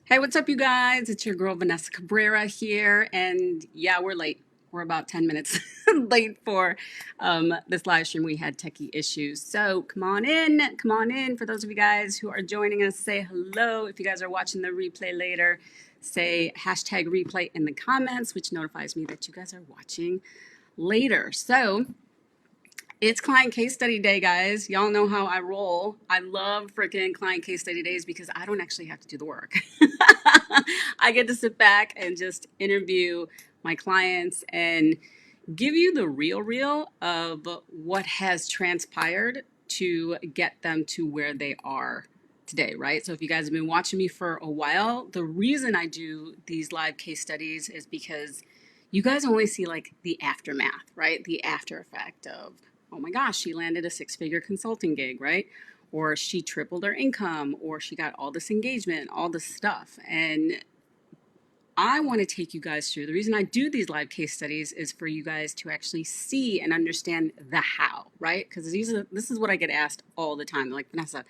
Hey, what's up, you guys? It's your girl Vanessa Cabrera here, and yeah, we're late. We're about 10 minutes late for this live stream. We had techie issues, so come on in, come on in. For those of you guys who are joining us, say hello. If you guys are watching the replay later, say hashtag replay in the comments, which notifies me that you guys are watching later. So it's client case study day, guys. Y'all know how I roll. I love freaking client case study days because I don't actually have to do the work. I get to sit back and just interview my clients and give you the real of what has transpired to get them to where they are today, right? So if you guys have been watching me for a while, the reason I do these live case studies is because you guys only see like the aftermath, right? The after effect of, oh my gosh, she landed a six-figure consulting gig, right? Or she tripled her income, or she got all this engagement, all this stuff. And I want to take you guys through. The reason I do these live case studies is for you guys to actually see and understand the how, right? Because this is what I get asked all the time. They're like, Vanessa,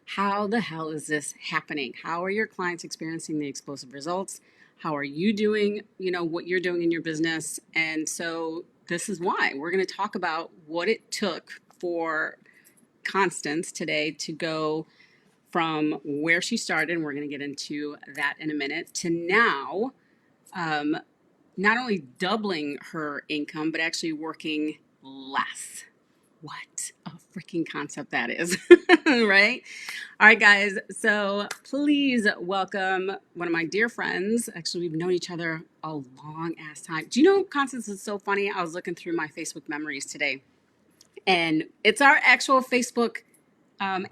how the hell is this happening? How are your clients experiencing the explosive results? How are you doing, what you're doing in your business? And so this is why we're going to talk about what it took for Constance today to go from where she started, and we're going to get into that in a minute, to now um, not only doubling her income, but actually working less. What a freaking concept that is, right? All right, guys. So please welcome one of my dear friends. Actually, we've known each other a long ass time. Do you know, Constance, is so funny? I was looking through my Facebook memories today, and it's our actual Facebook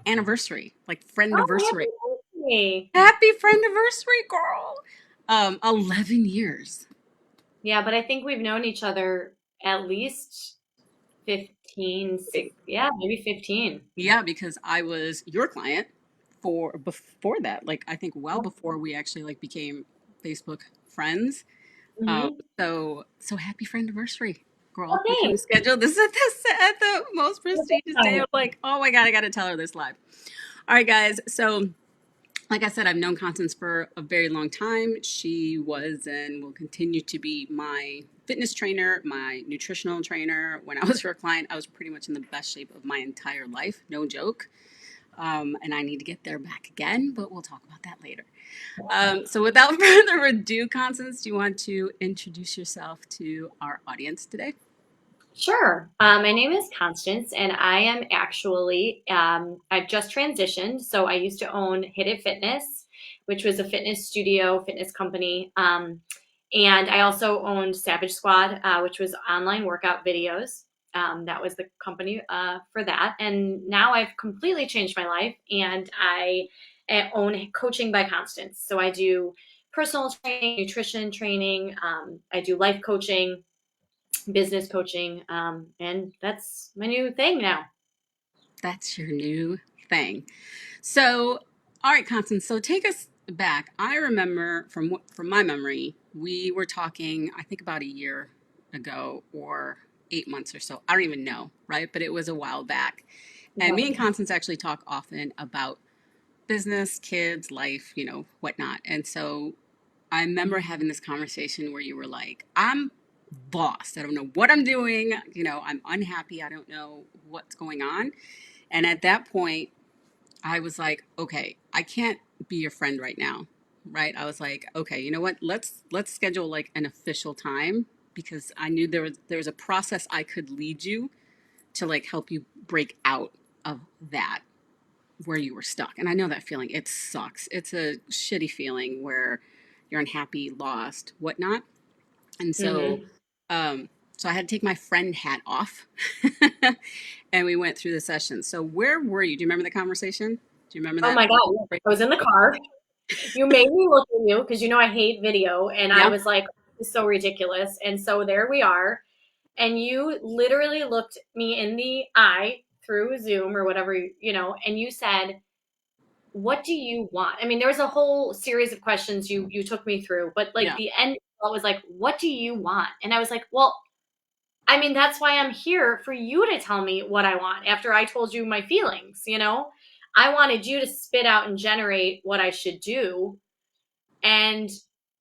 anniversary, like friend Oh, anniversary. happy birthday. Happy friend anniversary, girl. 11 years. Yeah, but I think we've known each other at least 15, yeah, maybe 15. Yeah, because I was your client for before that, like I think well before we actually like became Facebook friends. Um, Mm-hmm. so happy friend anniversary, girl. We could Okay. have scheduled this at the most prestigious day of like, oh my God, I gotta tell her this live. All right, guys. So like I said, I've known Constance for a very long time. She was and will continue to be my fitness trainer, my nutritional trainer. When I was her client, I was pretty much in the best shape of my entire life, no joke. And I need to get there back again, but we'll talk about that later. So without further ado, Constance, do you want to introduce yourself to our audience today? Sure. My name is Constance, and I am actually, I've just transitioned. So I used to own Hit It Fitness, which was a fitness studio, fitness company. And I also owned Savage Squad, which was online workout videos. That was the company for that. And now I've completely changed my life, and I own Coaching by Constance. So I do personal training, nutrition training, I do life coaching, business coaching, and that's my new thing now. That's your new thing. So, all right, Constance. So take us back. I remember from my memory, we were talking. I think about a year ago or 8 months or so. I don't even know, right? But it was a while back. And me and Constance actually talk often about business, kids, life, whatnot. And so I remember having this conversation where you were like, I'm lost. I don't know what I'm doing. I'm unhappy. I don't know what's going on. And at that point, I was like, okay, I can't be your friend right now. Right? I was like, okay, you know what? Let's schedule like an official time because I knew there was a process I could lead you to like help you break out of that where you were stuck. And I know that feeling. It sucks. It's a shitty feeling where you're unhappy, lost, whatnot. And so, Mm-hmm. um, so I had to take my friend hat off, and we went through the session. So where were you? Do you remember the conversation? Do you remember Oh that? my God. I was in the car. You made me look at you because you know I hate video. And I Yeah. was like, this is so ridiculous. And so there we are. And you literally looked me in the eye through Zoom or whatever, and you said, what do you want? I mean, there was a whole series of questions you took me through, but like Yeah. the end was like, what do you want? And I was like, well, I mean, that's why I'm here for you to tell me what I want after I told you my feelings, I wanted you to spit out and generate what I should do. And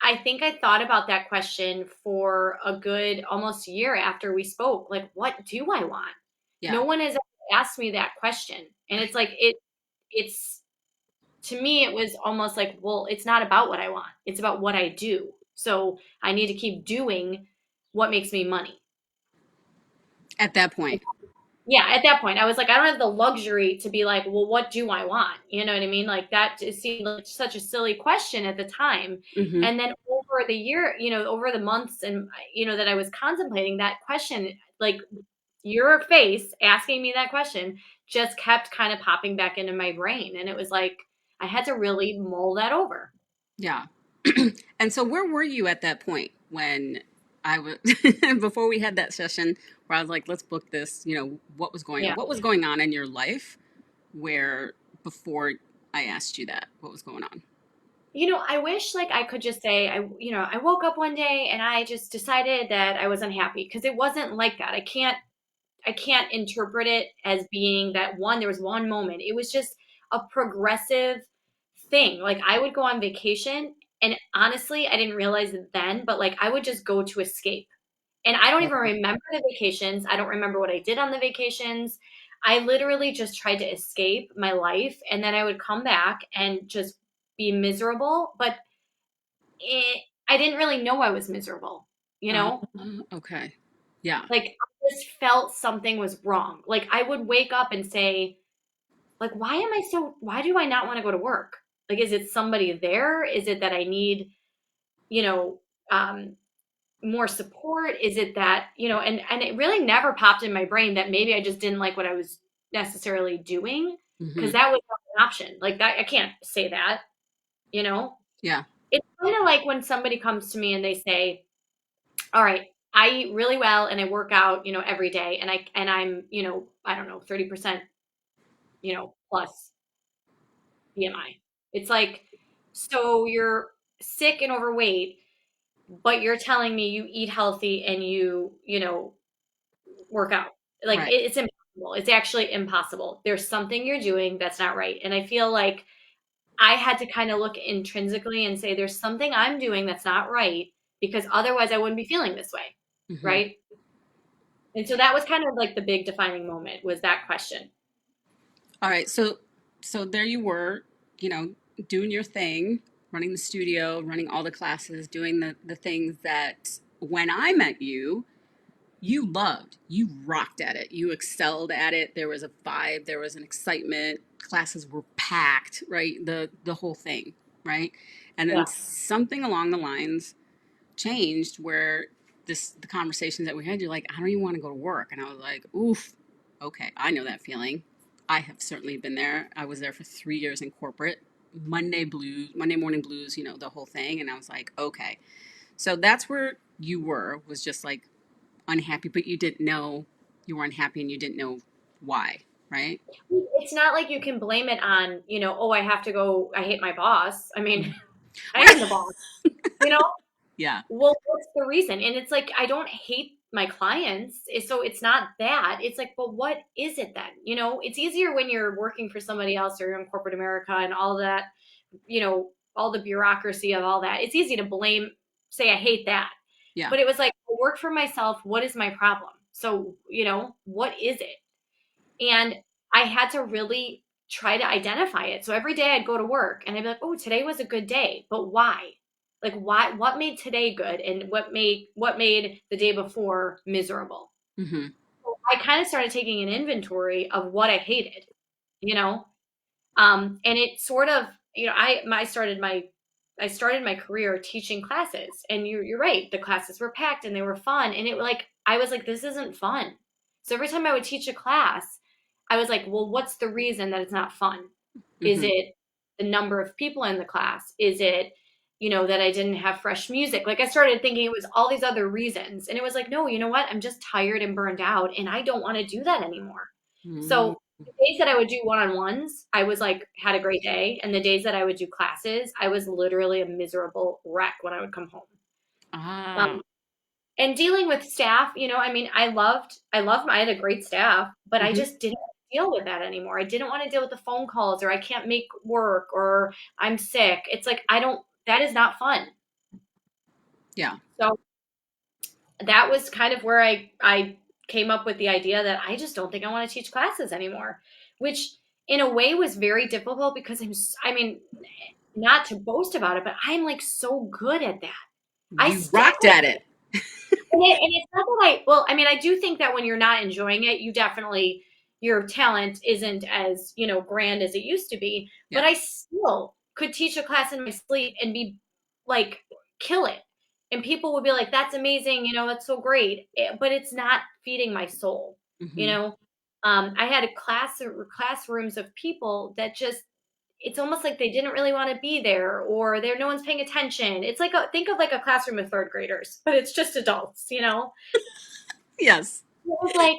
I think I thought about that question for a good almost year after we spoke. Like, what do I want? Yeah. No one has ever asked me that question. And it's like, it's, to me, it was almost like, well, it's not about what I want. It's about what I do. So I need to keep doing what makes me money. At that point. Yeah, at that point, I was like, I don't have the luxury to be like, well, what do I want? You know what I mean? Like that just seemed like such a silly question at the time. Hmm. And then over the year, over the months and, that I was contemplating that question, like your face asking me that question just kept kind of popping back into my brain. And it was like, I had to really mull that over. Yeah. And so where were you at that point when I was before we had that session where I was like, let's book this, what was going on? Yeah. What was going on in your life where before I asked you that, what was going on? I wish like I could just say I woke up one day and I just decided that I was unhappy because it wasn't like that. I can't interpret it as being that one, there was one moment. It was just a progressive thing. Like I would go on vacation and honestly, I didn't realize it then, but like I would just go to escape. And I don't even Okay. remember the vacations. I don't remember what I did on the vacations. I literally just tried to escape my life and then I would come back and just be miserable, but I didn't really know I was miserable, you Uh, know? okay. Yeah. Like I just felt something was wrong. Like I would wake up and say, like, why do I not want to go to work? Like, is it somebody there? Is it that I need, you know, um, more support? Is it that, and it really never popped in my brain that maybe I just didn't like what I was necessarily doing Hmm. because that was not an option. Like that, I can't say that, you know? Yeah. It's kind of like when somebody comes to me and they say, all right, I eat really well and I work out, every day and I'm, I don't know, 30%, plus BMI. It's like, so you're sick and overweight, but you're telling me you eat healthy and you work out. Like Right. it's impossible. It's actually impossible. There's something you're doing that's not right. And I feel like I had to kind of look intrinsically and say, there's something I'm doing that's not right because otherwise I wouldn't be feeling this way. Hmm. Right. And so that was kind of like the big defining moment was that question. All right. So there you were, you know, doing your thing, running the studio, running all the classes, doing the things that when I met you, you loved. You rocked at it. You excelled at it. There was a vibe, there was an excitement. Classes were packed, right? The whole thing, right? And then Yeah. something along the lines changed where the conversations that we had, you're like, I don't even want to go to work. And I was like, oof, okay, I know that feeling. I have certainly been there. I was there for 3 years in corporate. Monday blues, Monday morning blues, the whole thing. And I was like, okay. So that's where you were, was just like unhappy, but you didn't know you were unhappy and you didn't know why, right? It's not like you can blame it on, oh, I have to go, I hate my boss. I mean, I am the boss, you know? Yeah. Well, what's the reason? And it's like, I don't hate my clients. So it's not that. It's like, well, what is it then? It's easier when you're working for somebody else or you're in corporate America and all that, all the bureaucracy of all that. It's easy to blame, say, I hate that. Yeah. But it was like, I work for myself. What is my problem? So, what is it? And I had to really try to identify it. So every day I'd go to work and I'd be like, oh, today was a good day. But why? Like why what made today good and what made the day before miserable? Mm-hmm. So I kind of started taking an inventory of what I hated, you know? And it sort of, I started my career teaching classes, and you're right. The classes were packed and they were fun, and I was like, this isn't fun. So every time I would teach a class, I was like, well, what's the reason that it's not fun? Is Mm-hmm. it the number of people in the class? Is it, that I didn't have fresh music? Like I started thinking it was all these other reasons, and it was like, no, you know what? I'm just tired and burned out, and I don't want to do that anymore. Mm-hmm. So the days that I would do one-on-ones, I was like, had a great day. And the days that I would do classes, I was literally a miserable wreck when I would come home. Ah. Um, and dealing with staff, I mean, I had a great staff, but I Mm-hmm. just didn't deal with that anymore. I didn't want to deal with the phone calls or I can't make work or I'm sick. It's like, that is not fun. Yeah. So that was kind of where I came up with the idea that I just don't think I want to teach classes anymore, which in a way was very difficult because I mean, not to boast about it, but I'm like so good at that. I You st- rocked at it. and it's not that well, I mean, I do think that when you're not enjoying it, you definitely, your talent isn't as, grand as it used to be, but Yeah. I still could teach a class in my sleep and be like, kill it. And people would be like, that's amazing, that's so great. But it's not feeding my soul, you Hmm. know? I had a classrooms of people that just, it's almost like they didn't really want to be there, or no one's paying attention. It's like think of like a classroom of third graders, but it's just adults. Yes. It was like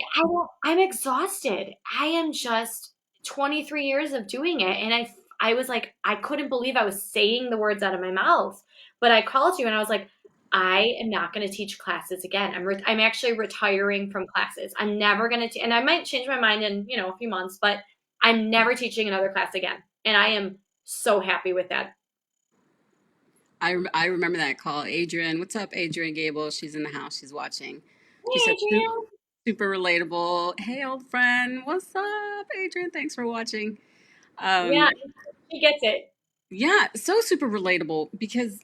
I'm exhausted. I am just 23 years of doing it, and I was like I couldn't believe I was saying the words out of my mouth. But I called you and I was like, I am not going to teach classes again. I'm actually retiring from classes. I'm never going to, and I might change my mind in a few months, but I'm never teaching another class again. And I am so happy with that. I remember that call. Adrian, what's up, Adrian Gable? She's in the house. She's watching. She Hey, said, Adrian. super relatable. Hey, old friend. What's up, Adrian? Thanks for watching. Yeah, Um, he gets it. yeah, so super relatable because,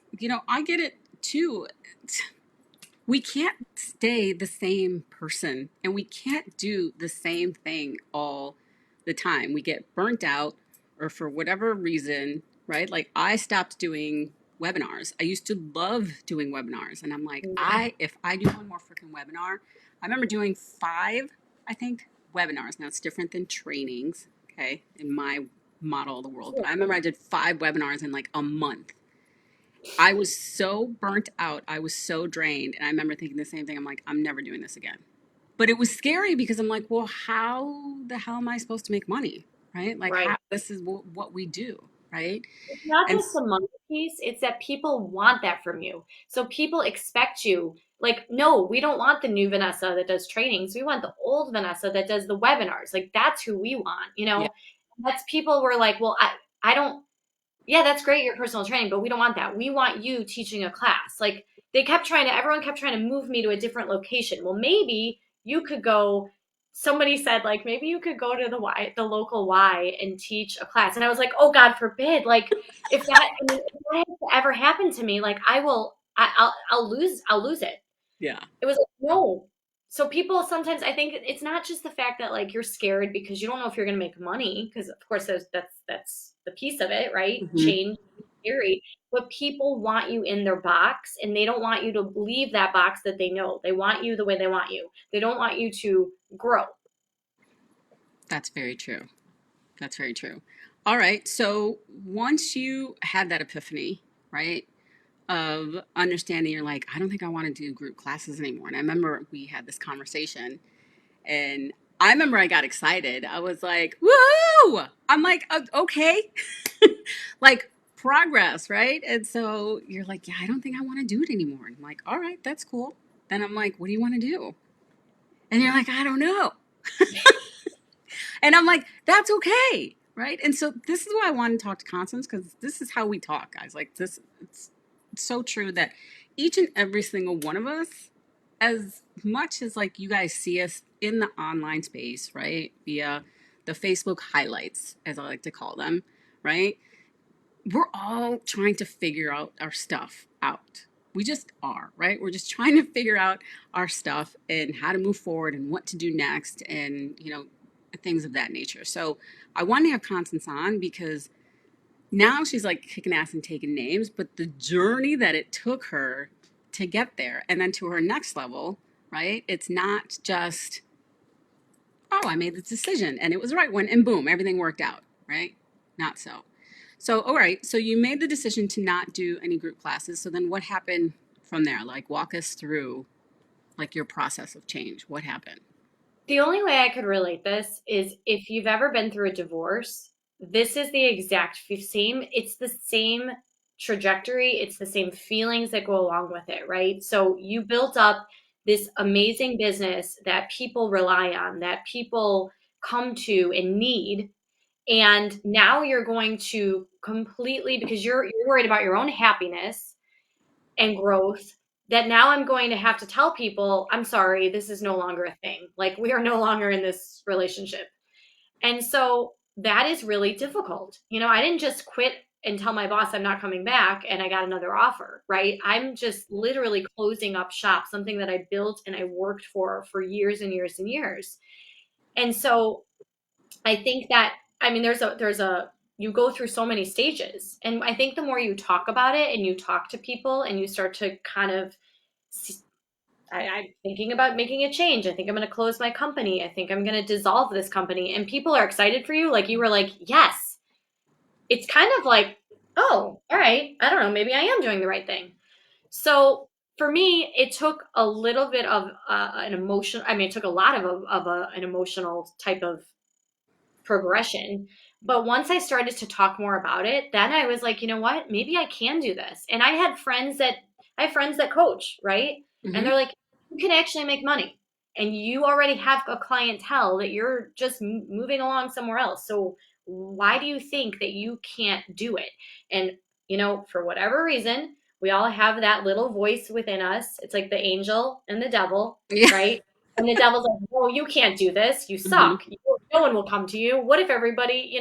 I get it too. We can't stay the same person and we can't do the same thing all the time. We get burnt out or for whatever reason, right? Like I stopped doing webinars. I used to love doing webinars and I'm like, if I do one more freaking webinar, I remember doing 5, I think, webinars. Now it's different than trainings, okay, in my model of the world, but I remember I did 5 webinars in like a month. I was so burnt out. I was so drained. And I remember thinking the same thing. I'm like, I'm never doing this again. But it was scary because I'm like, well, how the hell am I supposed to make money? Right? Like, Right. how this is what we do. Right. It's not And just the money piece, it's that people want that from you. So people expect you, like, no, we don't want the new Vanessa that does trainings. We want the old Vanessa that does the webinars. Like, that's who we want, yeah, That's people were like, well, I don't, yeah, that's great, your personal training, but we don't want that. We want you teaching a class. Like everyone kept trying to move me to a different location. Well, maybe you could go, somebody said, like, maybe you could go to the local Y and teach a class. And I was like, oh, God forbid. Like, if that has to ever happen to me, like, I'll lose it. yeah. It was like, no. So people sometimes, I think it's not just the fact that like you're scared because you don't know if you're going to make money, because of course that's the piece of it, right? Hmm. Change is scary, but people want you in their box and they don't want you to leave that box that they know. They want you the way they want you. They don't want you to grow. That's very true. That's very true. All right. So once you had that epiphany, right, of understanding, you're like, I don't think I want to do group classes anymore. And I remember we had this conversation. And I remember I got excited. I was like, woo! I'm like, okay. Like progress, right? And so you're like, yeah, I don't think I want to do it anymore. And I'm like, all right, that's cool. Then I'm like, what do you want to do? And you're like, I don't know. And I'm like, that's okay. Right. And so this is why I want to talk to Constance because this is how we talk, guys. Like this, it's so true that each and every single one of us, as much as like you guys see us in the online space, right? Via the Facebook highlights, as I like to call them, right? We're all trying to figure out our stuff out. We just are, right? We're just trying to figure out our stuff and how to move forward and what to do next and, things of that nature. So I want to have Constance on because now she's like kicking ass and taking names, but the journey that it took her to get there and then to her next level, right? It's not just, oh, I made this decision and it was the right one and boom, everything worked out, right? Not so. So, all right, so you made the decision to not do any group classes. So then what happened from there? Like walk us through like your process of change. What happened? The only way I could relate this is if you've ever been through a divorce, this is the exact same, it's the same trajectory, it's the same feelings that go along with it, right? So you built up this amazing business that people rely on, that people come to and need, And now you're going to completely, because you're worried about your own happiness and growth, that now I'm going to have to tell people, I'm sorry, this is no longer a thing. Like, we are no longer in this relationship. And so that is really difficult. I didn't just quit and tell my boss I'm not coming back and I got another offer, right? I'm just literally closing up shop, something that I built and I worked for years and years and years. And so I think that, I mean, you go through so many stages. And I think the more you talk about it and you talk to people and you start to kind of, I'm thinking about making a change. I think I'm going to close my company. I think I'm going to dissolve this company. And people are excited for you. Like, you were like, yes. It's kind of like, oh, all right. I don't know. Maybe I am doing the right thing. So for me, it took a little bit of an emotion. I mean, it took a lot of an emotional type of progression. But once I started to talk more about it, then I was like, you know what? Maybe I can do this. And I have friends that coach, right? And Mm-hmm. they're like, you can actually make money. And you already have a clientele that you're just moving along somewhere else. So why do you think that you can't do it? And, for whatever reason, we all have that little voice within us. It's like the angel and the devil, Yeah. right? And the devil's like, "No, you can't do this. You Mm-hmm. suck. No one will come to you. What if everybody,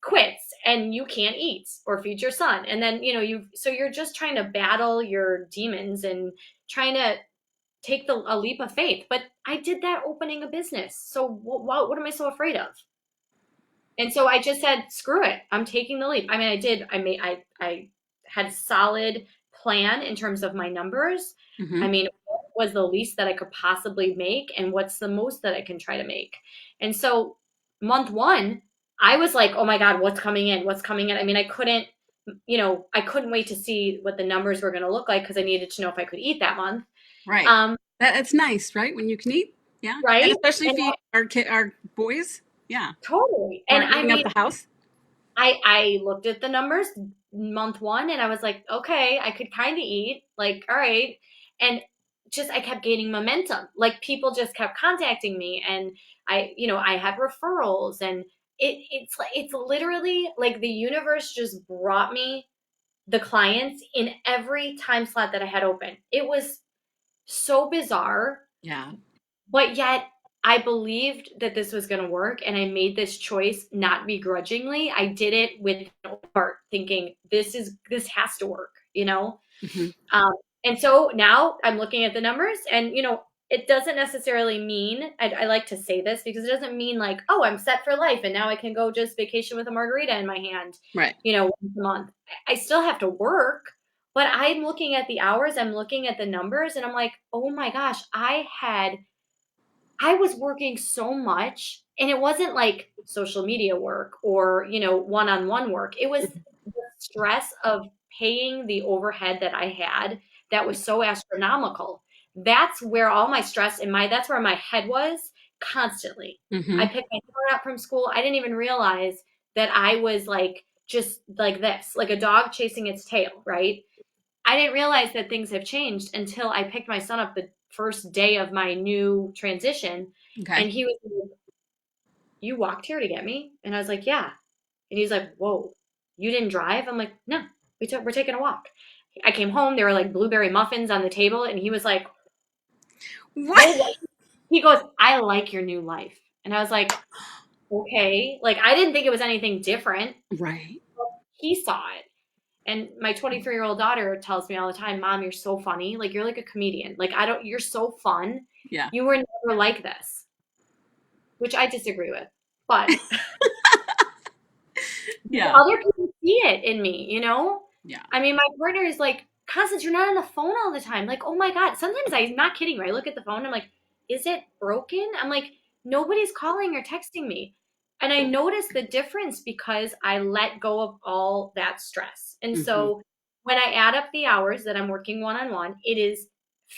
quits and you can't eat or feed your son?" And then, so you're just trying to battle your demons and trying to take a leap of faith. But I did that opening a business. So what am I so afraid of? And so I just said, screw it. I'm taking the leap. I mean, I did. I had a solid plan in terms of my numbers. Mm-hmm. I mean, what was the least that I could possibly make and what's the most that I can try to make? And so month one, I was like, oh my God, what's coming in? What's coming in? I mean, I couldn't wait to see what the numbers were going to look like because I needed to know if I could eat that month. Right. Um, That's nice, right? When you can eat. Yeah. And right. especially And feed our boys. Yeah. totally. Who And are I eating up mean, the house. I looked at the numbers month one and I was like, okay, I could kind of eat. Like, all right. And just I kept gaining momentum. Like, people just kept contacting me and I had referrals and it's literally like the universe just brought me the clients in every time slot that I had open. It was so bizarre, Yeah. but yet I believed that this was going to work and I made this choice not begrudgingly. I did it with heart thinking this has to work. Mm-hmm. Um, and so now I'm looking at the numbers and, it doesn't necessarily mean, I like to say this because it doesn't mean like, oh, I'm set for life and now I can go just vacation with a margarita in my hand, Right. once a month. I still have to work, but I'm looking at the hours, I'm looking at the numbers and I'm like, oh my gosh, I was working so much and it wasn't like social media work or, one-on-one work. It was the stress of paying the overhead that I had that was so astronomical. That's where all my stress that's where my head was constantly. I Mm-hmm. picked my daughter up from school. I didn't even realize that I was like just like this, like a dog chasing its tail, right? I didn't realize that things have changed until I picked my son up the first day of my new transition. Okay. And he was like, you walked here to get me? And I was like, yeah. And he's like, whoa, you didn't drive? I'm like, no, we're taking a walk. I came home, there were like blueberry muffins on the table. And he was like, What? oh, what? He goes, I like your new life. And I was like, okay. Like, I didn't think it was anything different. Right. He saw it. And my 23-year-old daughter tells me all the time, Mom, you're so funny. Like, you're like a comedian. Like, you're so fun. Yeah. You were never like this, which I disagree with. But Yeah. other people see it in me. Yeah. I mean, my partner is like, Constance, you're not on the phone all the time. Like, oh my God. Sometimes I'm not kidding. Right? I look at the phone. I'm like, is it broken? I'm like, nobody's calling or texting me. And I noticed the difference because I let go of all that stress. And Mm-hmm. so when I add up the hours that I'm working one-on-one, it is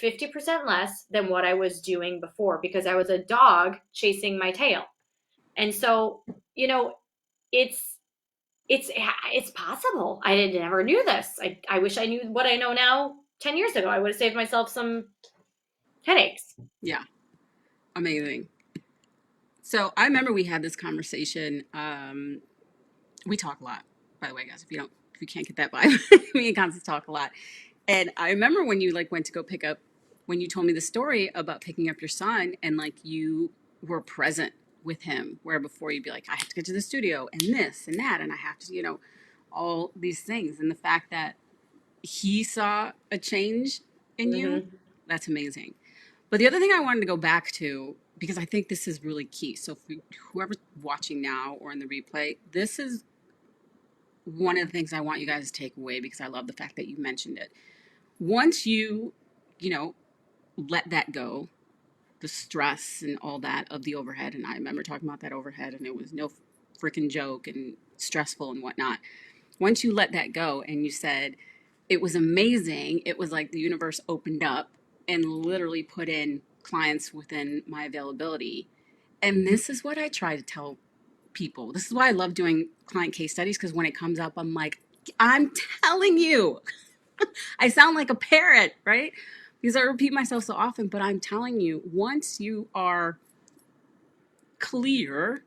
50% less than what I was doing before because I was a dog chasing my tail. And so, you know, it's it's possible. I never knew this. I wish I knew what I know now 10 years ago. I would have saved myself some headaches. Yeah. Amazing. So I remember we had this conversation We talk a lot, by the way, guys. If you can't get that vibe, me and Constance talk a lot. And I remember when you like went to go pick up, when you told me the story about picking up your son, and like you were present with him, where before you'd be like, I have to get to the studio and this and that, and I have to, all these things. And the fact that he saw a change in you, Mm-hmm. that's amazing. But the other thing I wanted to go back to, because I think this is really key. So, for whoever's watching now or in the replay, this is one of the things I want you guys to take away because I love the fact that you mentioned it. Once you know, let that go, the stress and all that of the overhead, and I remember talking about that overhead, and it was no freaking joke and stressful and whatnot. Once you let that go and you said, it was amazing, it was like the universe opened up and literally put in clients within my availability. And this is what I try to tell people. This is why I love doing client case studies because when it comes up, I'm like, I'm telling you, I sound like a parrot, right? Because I repeat myself so often, but I'm telling you, once you are clear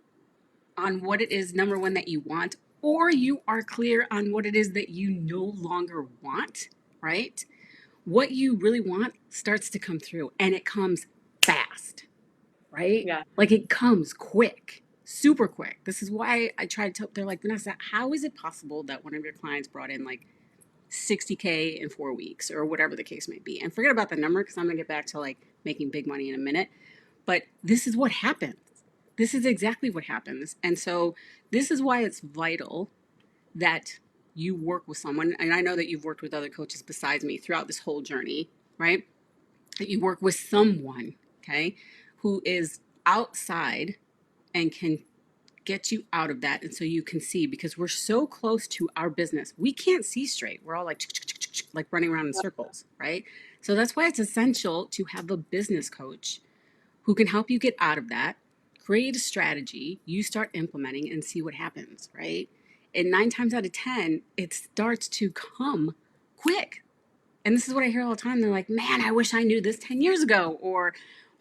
on what it is, number one, that you want, or you are clear on what it is that you no longer want, right? What you really want starts to come through and it comes fast, right? Yeah. Like it comes quick, super quick. This is why I try to tell, they're like, Vanessa, how is it possible that one of your clients brought in like 60K in 4 weeks or whatever the case may be? And forget about the number because I'm going to get back to like making big money in a minute. But this is what happens. This is exactly what happens. And so this is why it's vital that you work with someone. And I know that you've worked with other coaches besides me throughout this whole journey, right? That you work with someone, okay, who is outside and can get you out of that. And so you can see, because we're so close to our business, we can't see straight. We're all like running around in circles, right? So that's why it's essential to have a business coach who can help you get out of that, create a strategy, you start implementing and see what happens, right? And 9 times out of 10, it starts to come quick. And this is what I hear all the time. They're like, man, I wish I knew this 10 years ago. Or,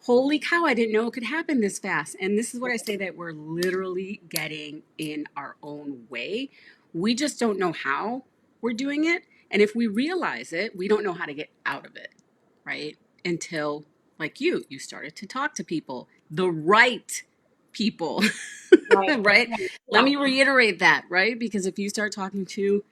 holy cow, I didn't know it could happen this fast. And this is what I say, that we're literally getting in our own way. We just don't know how we're doing it. And if we realize it, we don't know how to get out of it, right? Until, like you started to talk to people, the right people, Right. right? Let Yeah. me reiterate that, right? Because if you start talking to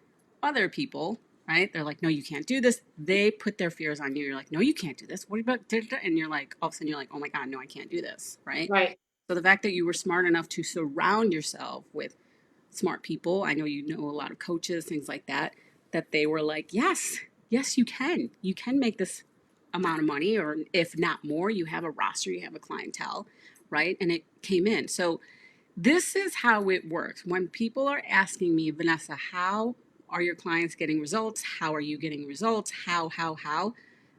other people, right? They're like, no, you can't do this. They put their fears on you. You're like, no, you can't do this. What about, and you're like, all of a sudden you're like, oh my God, no, I can't do this, right? Right. So the fact that you were smart enough to surround yourself with smart people, I know you know a lot of coaches, things like that, that they were like, yes, yes, you can. You can make this amount of money, or if not more, you have a roster, you have a clientele, right? And it came in. So this is how it works. When people are asking me, Vanessa, how are your clients getting results? How are you getting results? How?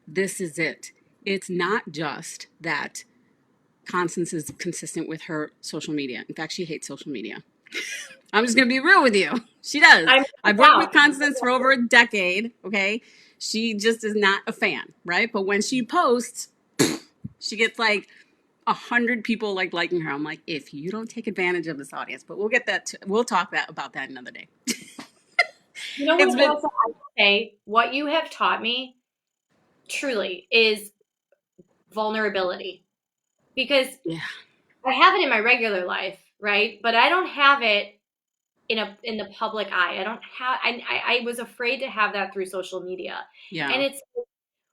This is it. It's not just that Constance is consistent with her social media. In fact, she hates social media. I'm just going to be real with you. She does. I'm I've worked with wow. Constance for over a decade, okay? She just is not a fan, right? But when she posts, she gets like 100 people like liking her. I'm like, if you don't take advantage of this audience, but we'll get that. We'll talk about that another day. You know It's what, been, Elsa? I will say what you have taught me truly is vulnerability because yeah, I have it in my regular life, right? But I don't have it in the public eye. I don't have. I was afraid to have that through social media, yeah, and it's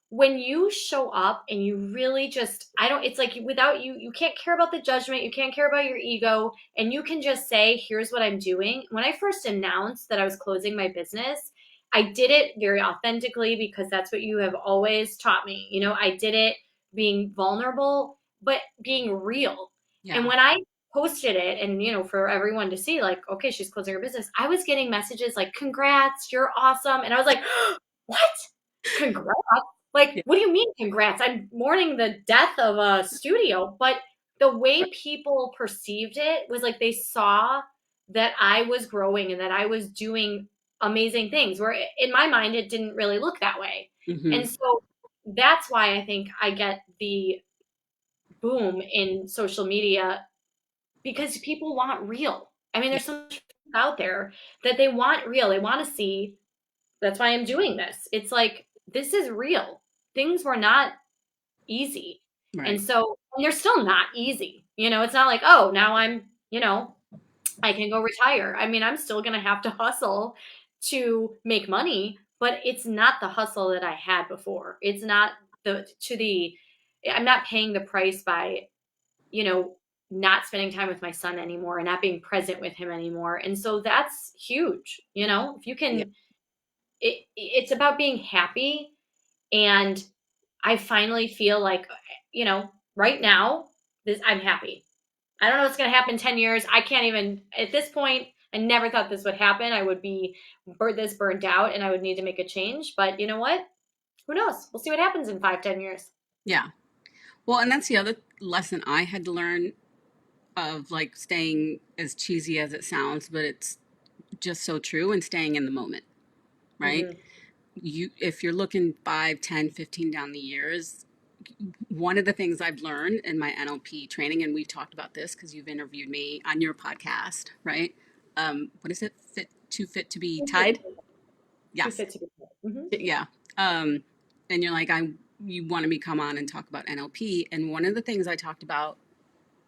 when you show up and you really just I don't it's like without you can't care about the judgment, you can't care about your ego, and you can just say here's what I'm doing. When I first announced that I was closing my business, I did it very authentically because that's what you have always taught me. I did it being vulnerable but being real. And yeah. when I posted it and for everyone to see, like, okay, she's closing her business, I was getting messages like, congrats, you're awesome. And I was like, what? Congrats? Like, Yeah. what do you mean, congrats? I'm mourning the death of a studio. But the way people perceived it was like they saw that I was growing and that I was doing amazing things, where in my mind, it didn't really look that way. Mm-hmm. And so that's why I think I get the boom in social media because people want real. I mean, Yeah. there's so much. out there that they want real. They want to see. That's why I'm doing this. It's like, this is real. Things were not easy. And Right. so, and they're still not easy. It's not like, oh, now I can go retire. I mean, I'm still going to have to hustle to make money, but it's not the hustle that I had before. It's not I'm not paying the price by, you know, not spending time with my son anymore and not being present with him anymore. And so that's huge. If you Yeah. can, it's about being happy. And I finally feel like, right now, I'm happy. I don't know what's going to happen 10 years. I can't even, at this point, I never thought this would happen. I would be this burnt out and I would need to make a change. But you know what? Who knows? We'll see what happens in 5, 10 years. Yeah. Well, and that's the other lesson I had to learn of like staying, as cheesy as it sounds, but it's just so true, and staying in the moment, right? Hmm. If you're looking 5, 10, 15 down the years, one of the things I've learned in my NLP training, and we've talked about this because you've interviewed me on your podcast, right? What is it? Fit to be tied? Too Yes. fit to be. Hmm. Yeah. Um, and you're like, you want to me come on and talk about NLP. And one of the things I talked about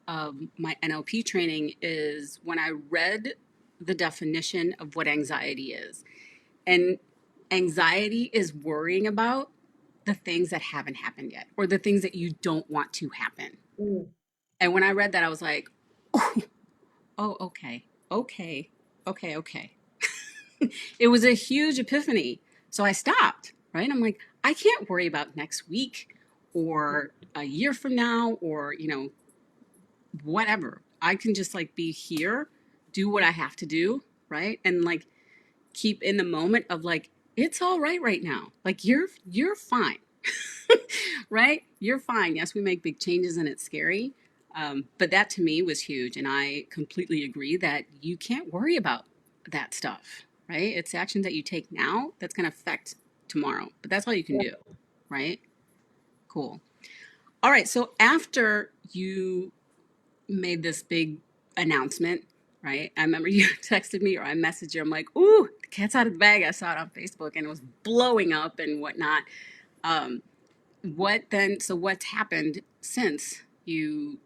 my NLP training is when I read the definition of what anxiety is. And anxiety is worrying about the things that haven't happened yet, or the things that you don't want to happen. Mm. And when I read that, I was like, oh, okay, okay, okay, okay. It was a huge epiphany. So I stopped, right? I'm like, I can't worry about next week or a year from now or, whatever. I can just like be here, do what I have to do, right? And like keep in the moment of like, it's all right now. Like you're fine. Right? You're fine. Yes, we make big changes and it's scary. But that to me was huge. And I completely agree that you can't worry about that stuff, right? It's actions that you take now that's going to affect tomorrow. But that's all you can do, right? Cool. All right. So after you made this big announcement, right? I remember you texted me or I messaged you. I'm like, ooh, the cat's out of the bag. I saw it on Facebook and it was blowing up and whatnot. Um, what's happened since you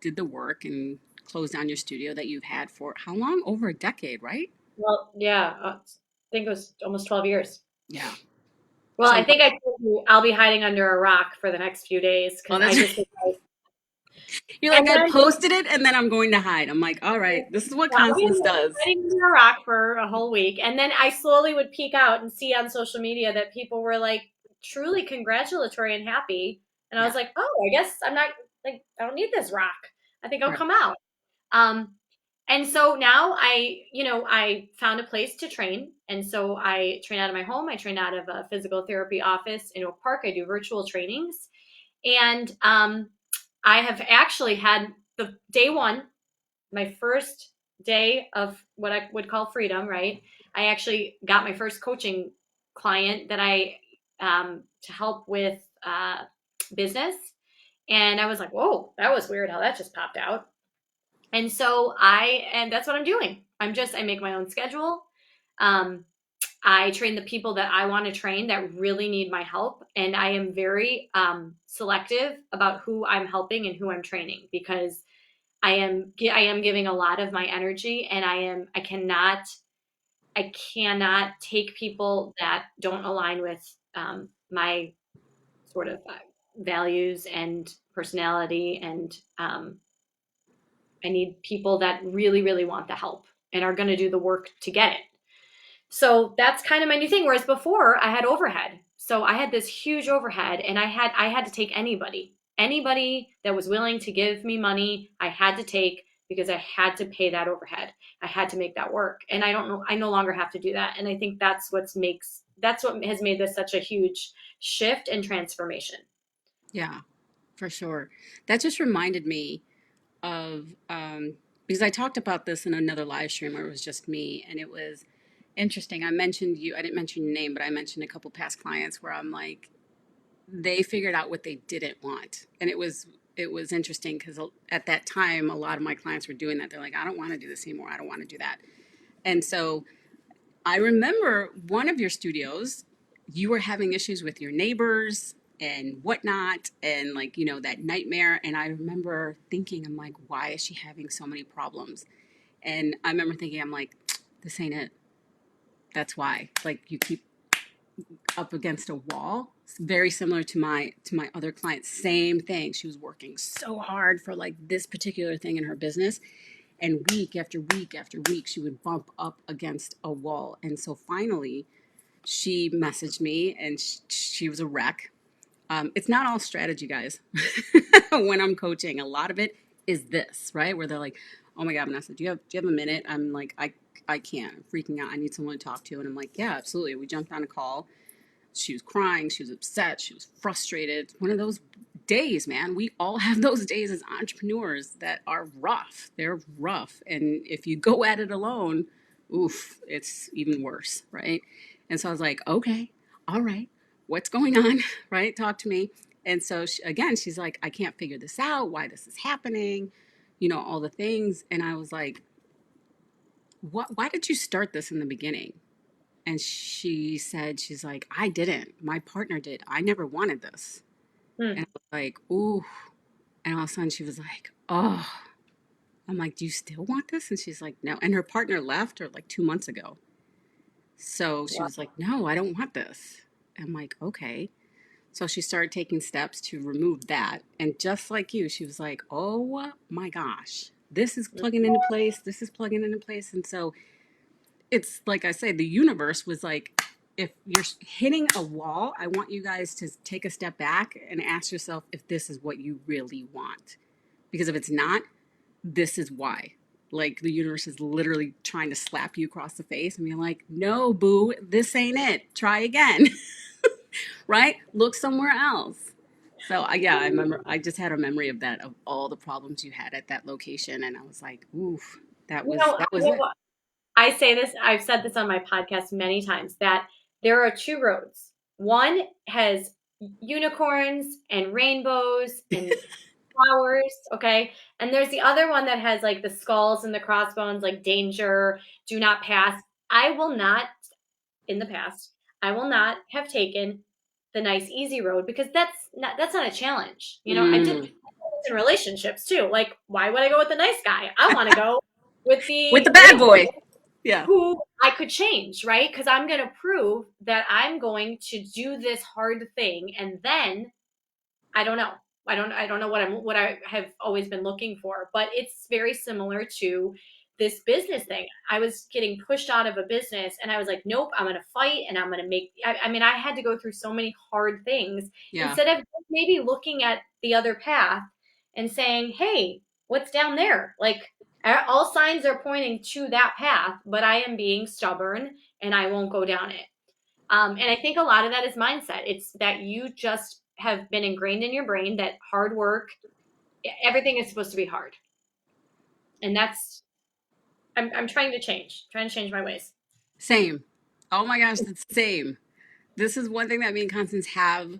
did the work and closed down your studio that you've had for how long? Over a decade, right? Well, yeah, I think it was almost 12 years. Yeah. Well, So I think I told you I'll be hiding under a rock for the next few days oh, because I that's just, you're like, and I then posted it and then I'm going to hide. I'm like, all right, this is what yeah, I'll be Constance does. hiding under a rock for a whole week. And then I slowly would peek out and see on social media that people were like truly congratulatory and happy. And I was Yeah. like, oh, I guess I'm not like, I don't need this rock. I think I'll Right. come out. Um, and so now I found a place to train. And so I train out of my home. I train out of a physical therapy office in Oak Park. I do virtual trainings. And I have actually had the day one, my first day of what I would call freedom, right? I actually got my first coaching client that to help with business. And I was like, whoa, that was weird how that just popped out. And that's what I'm doing. I make my own schedule. Um, I train the people that I want to train that really need my help. And I am very selective about who I'm helping and who I'm training because I am giving a lot of my energy and I cannot take people that don't align with my sort of values and personality. And I need people that really, really want the help and are going to do the work to get it. So that's kind of my new thing. Whereas before I had overhead. So I had this huge overhead and I had to take anybody that was willing to give me money, I had to take because I had to pay that overhead. I had to make that work. And I don't know, I no longer have to do that. And I think that's what has made this such a huge shift and transformation. Yeah, for sure. That just reminded me of because I talked about this in another live stream where it was just me, and it was interesting. I mentioned you. I didn't mention your name, but I mentioned a couple past clients where I'm like, they figured out what they didn't want, and it was interesting because at that time, a lot of my clients were doing that. They're like, I don't want to do this anymore. I don't want to do that. And so I remember one of your studios, you were having issues with your neighbors and whatnot, and like, that nightmare. And I remember thinking, I'm like, why is she having so many problems? And I remember thinking, I'm like, this ain't it. That's why. Like, you keep up against a wall. It's very similar to my other client. Same thing. She was working so hard for like this particular thing in her business, and week after week after week, she would bump up against a wall. And so finally, she messaged me, and she was a wreck. It's not all strategy, guys. When I'm coaching, a lot of it is this, right? Where they're like, "Oh my God, Vanessa, do you have a minute?" I'm like, I can't. I'm freaking out. I need someone to talk to. And I'm like, yeah, absolutely. We jumped on a call. She was crying. She was upset. She was frustrated. One of those days, man. We all have those days as entrepreneurs that are rough. They're rough. And if you go at it alone, oof, it's even worse, right? And so I was like, okay, all right, what's going on, right? Talk to me. And so again, she's like, I can't figure this out, why this is happening, all the things. And I was like, why did you start this in the beginning? And she said, she's like, I didn't. My partner did. I never wanted this. Hmm. And I was like, ooh. And all of a sudden she was like, oh. I'm like, do you still want this? And she's like, no. And her partner left her like 2 months ago. So she Wow. was like, no, I don't want this. I'm like, okay. So she started taking steps to remove that. And just like you, she was like, oh my gosh, this is plugging into place. This is plugging into place. And so it's like I say, the universe was like, if you're hitting a wall, I want you guys to take a step back and ask yourself if this is what you really want. Because if it's not, this is why. Like the universe is literally trying to slap you across the face and be like, no, boo, this ain't it. Try again. Right? Look somewhere else. So yeah, I remember I just had a memory of that, of all the problems you had at that location. And I was like, oof, that You was know, that was it. I say this, I've said this on my podcast many times, that there are two roads. One has unicorns and rainbows and flowers, okay? And there's the other one that has like the skulls and the crossbones, like danger, do not pass. I will not, in the past, I will not have taken the nice easy road, because that's not a challenge. I did Mm. this in relationships too. Like, why would I go with the nice guy? I want to go with With the the bad a-hole boy. Yeah. who I could change, right? Because I'm going to prove that I'm going to do this hard thing, and then I don't know. I don't know what I have always been looking for, but it's very similar to this business thing. I was getting pushed out of a business, and I was like, nope, I'm going to fight, and I'm going to make. I mean, I had to go through so many hard things Yeah. instead of maybe looking at the other path and saying, hey, what's down there? Like, all signs are pointing to that path, but I am being stubborn and I won't go down it. And I think a lot of that is mindset. It's that you just have been ingrained in your brain that hard work, everything is supposed to be hard. And that's, I'm trying to change my ways. Same. Oh my gosh, it's the same. This is one thing that me and Constance have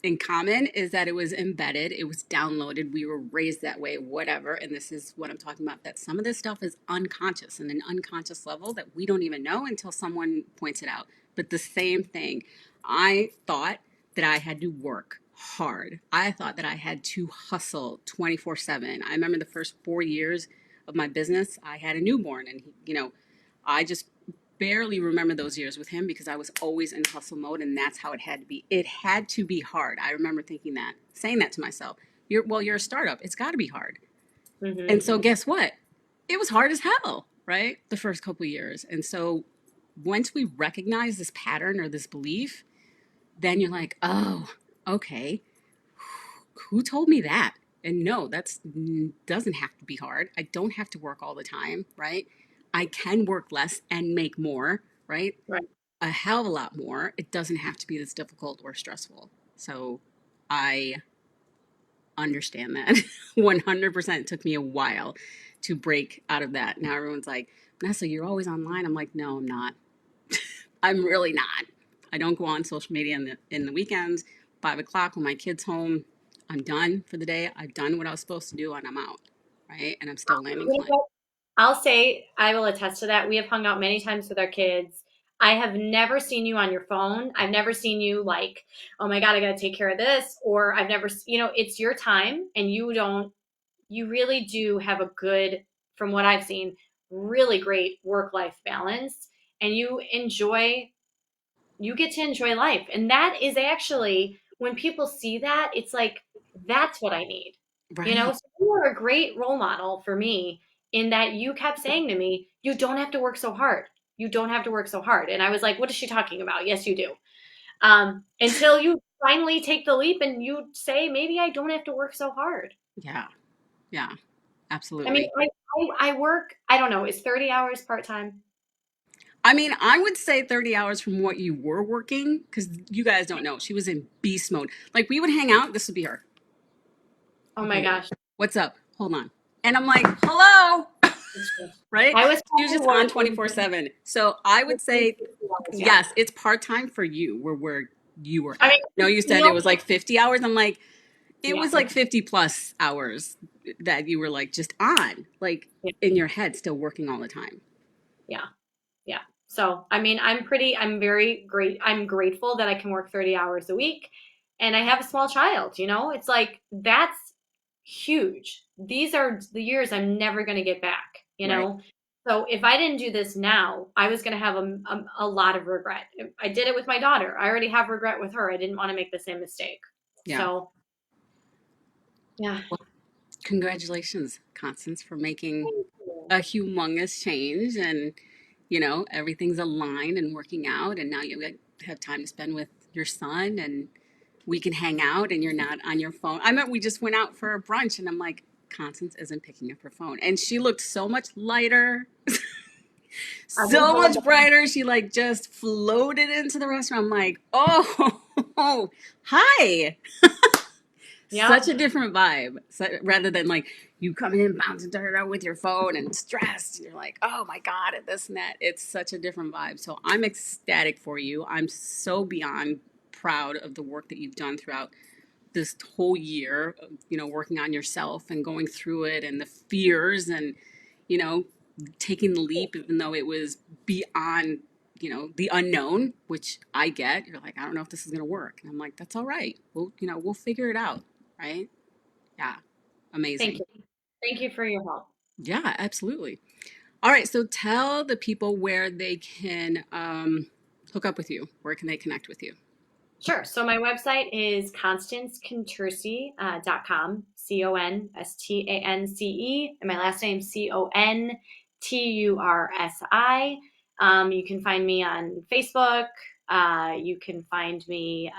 in common, is that it was embedded, it was downloaded, we were raised that way, whatever. And this is what I'm talking about, that some of this stuff is unconscious and an unconscious level that we don't even know until someone points it out. But the same thing, I thought that I had to work hard. I thought that I had to hustle 24/7. I remember the first 4 years of my business, I had a newborn, and I just barely remember those years with him because I was always in hustle mode, and that's how it had to be. It had to be hard. I remember thinking that, saying that to myself. You're a startup. It's got to be hard. Mm-hmm. And so guess what? It was hard as hell, right? The first couple of years. And so once we recognize this pattern or this belief, then you're like, oh, okay. Who told me that? And no, that's doesn't have to be hard. I don't have to work all the time, right? I can work less and make more, right? Right. A hell of a lot more. It doesn't have to be this difficult or stressful. So I understand that. 100% took me a while to break out of that. Now everyone's like, Vanessa, you're always online. I'm like, no, I'm not. I'm really not. I don't go on social media in the weekends. 5 o'clock when my kid's home, I'm done for the day. I've done what I was supposed to do, and I'm out, right? And I'm still landing You know clients. what? I'll say, I will attest to that. We have hung out many times with our kids. I have never seen you on your phone. I've never seen you like, oh my God, I got to take care of this. Or I've never, it's your time and you really do have a good, from what I've seen, really great work-life balance. And you get to enjoy life. And that is actually, when people see that, it's like, that's what I need. Right. So you are a great role model for me in that you kept saying to me, you don't have to work so hard. You don't have to work so hard. And I was like, what is she talking about? Yes, you do. Until you finally take the leap and you say, maybe I don't have to work so hard. Yeah. Yeah. I mean, Absolutely. I work, I don't know, is 30 hours part time? I mean, I would say 30 hours from what you were working, because you guys don't know. She was in beast mode. Like, we would hang out. This would be her. Oh my Okay, gosh. what's up? Hold on. And I'm like, hello. Right? I was She was probably just on working 24/7. So I would 50, say, 60 hours, yeah. yes, it's part time for you, where you were I at. mean, No, you said it no, was like 50 hours. I'm like, it yeah, was like 50 plus hours that you were like just on, like yeah, in your head, still working all the time. yeah, yeah. So, I mean, I'm very great. I'm grateful that I can work 30 hours a week and I have a small child. It's like, that's huge. These are the years I'm never going to get back, you Right. know? So if I didn't do this now, I was going to have a lot of regret. I did it with my daughter. I already have regret with her. I didn't want to make the same mistake. Yeah. So, yeah. Well, congratulations, Constance, for making Thank you. a humongous change, and everything's aligned and working out, and now you have time to spend with your son, and we can hang out and you're not on your phone. I meant we just went out for a brunch, and I'm like, Constance isn't picking up her phone, and she looked so much lighter, I've been so told much that. brighter. She like just floated into the restaurant. I'm like, oh, hi. Yep. Such a different vibe. So, rather than like you coming in bouncing with your phone and stressed, and you're like, oh my God, and this and that. It's such a different vibe. So I'm ecstatic for you. I'm so beyond proud of the work that you've done throughout this whole year, working on yourself and going through it, and the fears, and, you know, taking the leap, even though it was beyond, the unknown, which I get. You're like, I don't know if this is going to work. And I'm like, that's all right. We'll figure it out. Right. Yeah. Thank Amazing. you. Thank you for your help. Yeah, absolutely. All right. So tell the people where they can hook up with you. Where can they connect with you? Sure. So my website is constancecontursi.com, CONSTANCE, and my last name CONTURSI. You can find me on Facebook. You can find me,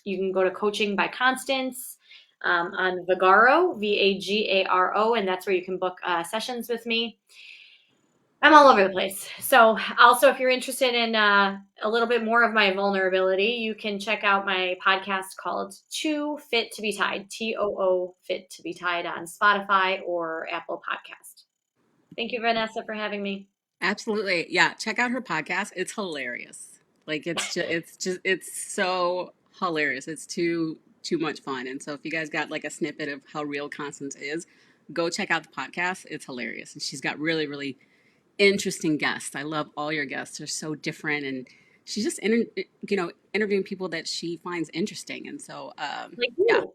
you can go to Coaching by Constance on Vagaro, VAGARO, and that's where you can book sessions with me. I'm all over the place. So, also, if you're interested in a little bit more of my vulnerability, you can check out my podcast called Too Fit to Be Tied, TOO Fit to Be Tied on Spotify or Apple Podcast. Thank you, Vanessa, for having me. Absolutely. Yeah, check out her podcast. It's hilarious. Like it's so hilarious. It's too much fun. And so if you guys got like a snippet of how real Constance is, go check out the podcast. It's hilarious. And she's got really, really interesting guests. I love all your guests. They're so different, and she's just interviewing people that she finds interesting. And so Like yeah, you.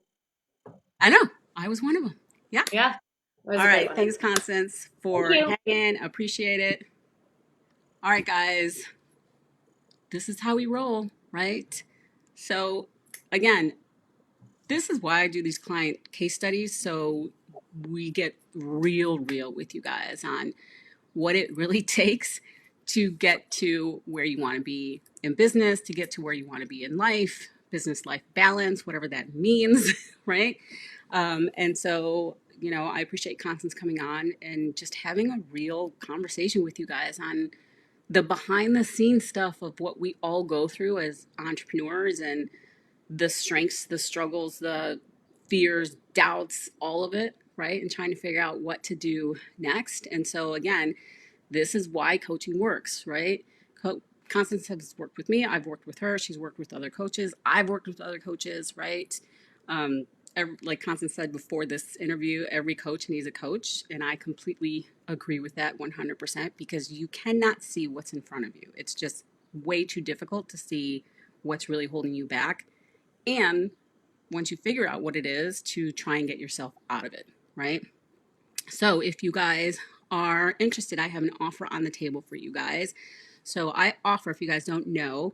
I know. I was one of them. Yeah. Yeah, it was All a great right. one. Thanks, Constance, Thank for you. hanging. Appreciate it. All right, guys. This is how we roll, right? So, again, this is why I do these client case studies. So we get real with you guys on what it really takes to get to where you want to be in business, to get to where you want to be in life, business life balance, whatever that means, right? And so, I appreciate Constance coming on and just having a real conversation with you guys on the behind the scenes stuff of what we all go through as entrepreneurs, and the strengths, the struggles, the fears, doubts, all of it, right? And trying to figure out what to do next. And so, again, this is why coaching works, right? Constance has worked with me. I've worked with her. She's worked with other coaches. I've worked with other coaches, right? like Constance said before this interview, every coach needs a coach. And I completely agree with that 100% because you cannot see what's in front of you. It's just way too difficult to see what's really holding you back. And once you figure out what it is, to try and get yourself out of it, right? So if you guys are interested, I have an offer on the table for you guys. So I offer, if you guys don't know,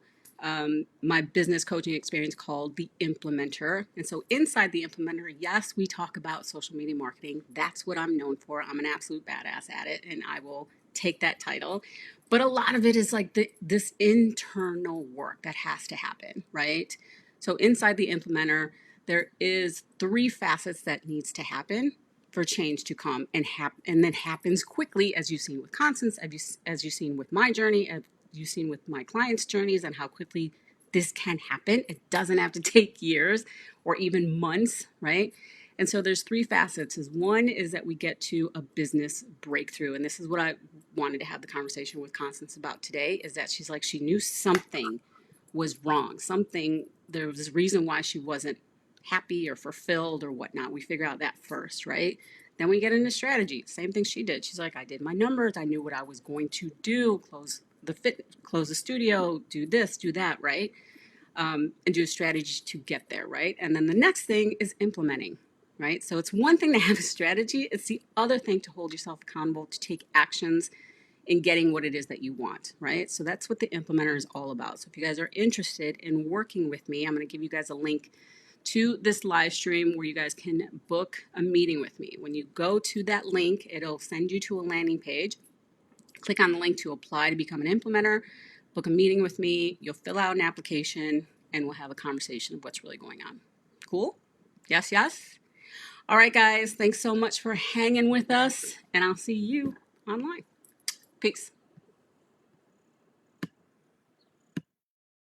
my business coaching experience called The Implementer. And so inside The Implementer, yes, we talk about social media marketing. That's what I'm known for. I'm an absolute badass at it, and I will take that title. But a lot of it is like this internal work that has to happen, right? So inside The Implementer, there is 3 facets that needs to happen for change to come and then happens quickly, as you've seen with Constance, as you've seen with my journey, as you've seen with my clients' journeys, and how quickly this can happen. It doesn't have to take years or even months, right? And so there's 3 facets. One is that we get to a business breakthrough. And this is what I wanted to have the conversation with Constance about today, is that she's like, she knew something was wrong. There was a reason why she wasn't happy or fulfilled or whatnot. We figure out that first, right? Then we get into strategy. Same thing she did. She's like, I did my numbers. I knew what I was going to do. Close the studio, do this, do that, right? And do a strategy to get there, right? And then the next thing is implementing, right? So it's one thing to have a strategy. It's the other thing to hold yourself accountable, to take actions in getting what it is that you want, right? So that's what the implementer is all about. So if you guys are interested in working with me, I'm going to give you guys a link to this live stream where you guys can book a meeting with me. When you go to that link, it'll send you to a landing page. Click on the link to apply to become an implementer, book a meeting with me. You'll fill out an application and we'll have a conversation of what's really going on. Cool? Yes, yes? All right, guys. Thanks so much for hanging with us, and I'll see you online. Peace.